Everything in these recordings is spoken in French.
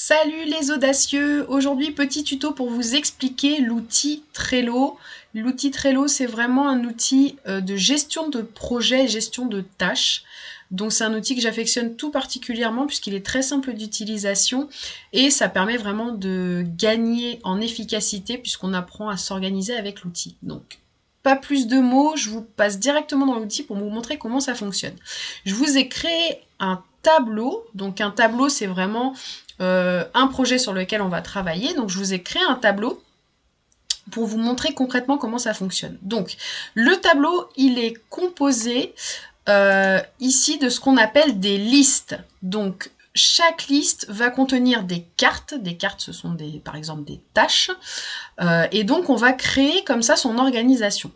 Salut les audacieux! Aujourd'hui, petit tuto pour vous expliquer l'outil Trello. L'outil Trello, c'est vraiment un outil de gestion de projet, gestion de tâches. Donc c'est un outil que j'affectionne tout particulièrement puisqu'il est très simple d'utilisation et ça permet vraiment de gagner en efficacité puisqu'on apprend à s'organiser avec l'outil. Donc pas plus de mots, je vous passe directement dans l'outil pour vous montrer comment ça fonctionne. Je vous ai créé un tableau. Donc un tableau, c'est vraiment un projet sur lequel on va travailler. Donc je vous ai créé un tableau pour vous montrer concrètement comment ça fonctionne. Donc le tableau, il est composé ici de ce qu'on appelle des listes. Donc chaque liste va contenir des cartes. Des cartes, ce sont par exemple des tâches. Et donc on va créer comme ça son organisation.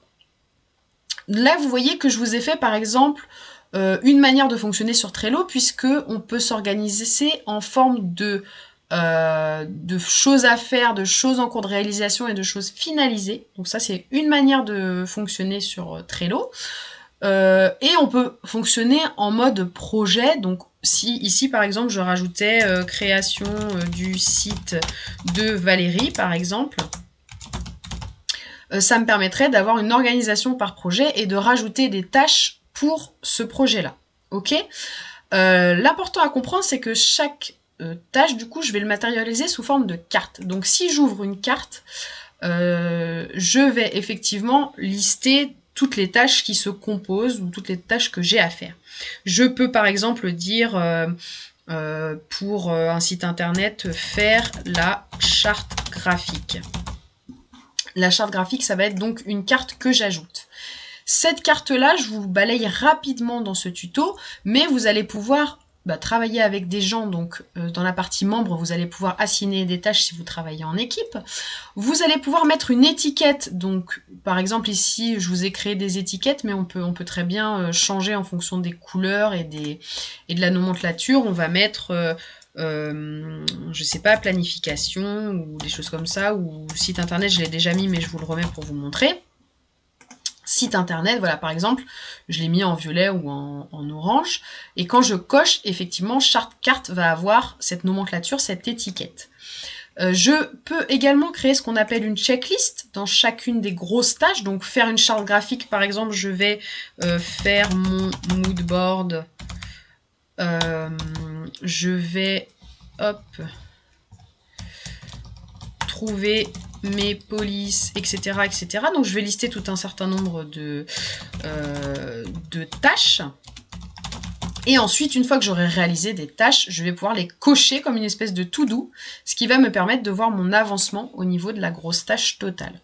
Là, vous voyez que je vous ai fait par exemple une manière de fonctionner sur Trello, puisque on peut s'organiser en forme de choses à faire, de choses en cours de réalisation et de choses finalisées. Donc ça, c'est une manière de fonctionner sur Trello. Et on peut fonctionner en mode projet. Donc si ici, par exemple, je rajoutais création du site de Valérie, par exemple, ça me permettrait d'avoir une organisation par projet et de rajouter des tâches pour ce projet-là. Ok. L'important à comprendre, c'est que chaque tâche, du coup, je vais le matérialiser sous forme de carte. Donc, si j'ouvre une carte, je vais effectivement lister toutes les tâches qui se composent ou toutes les tâches que j'ai à faire. Je peux, par exemple, dire pour un site internet, faire la charte graphique. La charte graphique, ça va être donc une carte que j'ajoute. Cette carte-là, je vous balaye rapidement dans ce tuto, mais vous allez pouvoir travailler avec des gens. Donc, dans la partie membres, vous allez pouvoir assigner des tâches si vous travaillez en équipe. Vous allez pouvoir mettre une étiquette. Donc, par exemple, ici, je vous ai créé des étiquettes, mais on peut très bien changer en fonction des couleurs et de la nomenclature. On va mettre... je sais pas, planification ou des choses comme ça, ou site internet, je l'ai déjà mis mais je vous le remets pour vous montrer. Site internet, voilà, par exemple, je l'ai mis en violet ou en orange, et quand je coche, effectivement, chaque carte va avoir cette nomenclature, cette étiquette. Je peux également créer ce qu'on appelle une checklist dans chacune des grosses tâches. Donc faire une charte graphique, par exemple, je vais faire mon mood board. Je vais trouver mes polices, etc., etc. Donc je vais lister tout un certain nombre de tâches. Et ensuite, une fois que j'aurai réalisé des tâches, je vais pouvoir les cocher comme une espèce de to-do, ce qui va me permettre de voir mon avancement au niveau de la grosse tâche totale.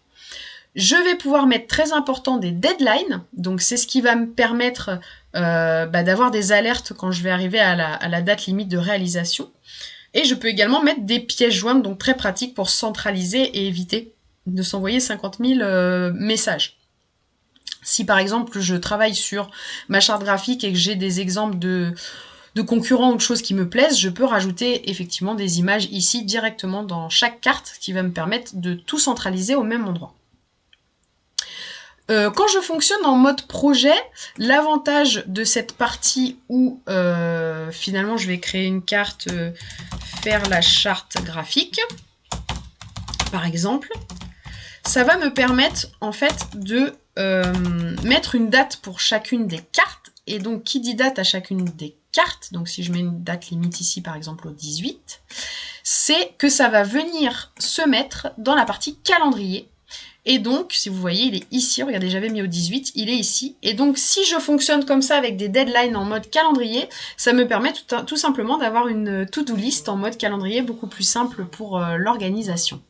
Je vais pouvoir mettre, très important, des deadlines. Donc c'est ce qui va me permettre d'avoir des alertes quand je vais arriver à la date limite de réalisation. Et je peux également mettre des pièces jointes, donc très pratiques pour centraliser et éviter de s'envoyer 50 000 messages. Si par exemple je travaille sur ma charte graphique et que j'ai des exemples de concurrents ou de choses qui me plaisent, je peux rajouter effectivement des images ici directement dans chaque carte, ce qui va me permettre de tout centraliser au même endroit. Quand je fonctionne en mode projet, l'avantage de cette partie où finalement je vais créer une carte, faire la charte graphique, par exemple, ça va me permettre en fait de mettre une date pour chacune des cartes. Et donc qui dit date à chacune des cartes, donc si je mets une date limite ici par exemple au 18, c'est que ça va venir se mettre dans la partie calendrier. Et donc, si vous voyez, il est ici. Regardez, j'avais mis au 18, il est ici. Et donc, si je fonctionne comme ça avec des deadlines en mode calendrier, ça me permet tout simplement d'avoir une to-do list en mode calendrier beaucoup plus simple pour l'organisation.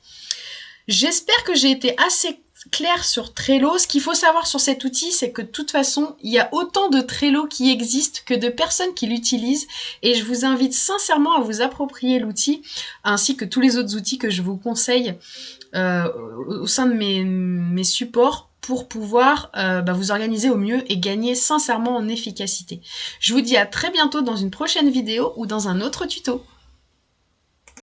J'espère que j'ai été assez claire sur Trello. Ce qu'il faut savoir sur cet outil, c'est que de toute façon, il y a autant de Trello qui existent que de personnes qui l'utilisent. Et je vous invite sincèrement à vous approprier l'outil, ainsi que tous les autres outils que je vous conseille au sein de mes supports pour pouvoir vous organiser au mieux et gagner sincèrement en efficacité. Je vous dis à très bientôt dans une prochaine vidéo ou dans un autre tuto.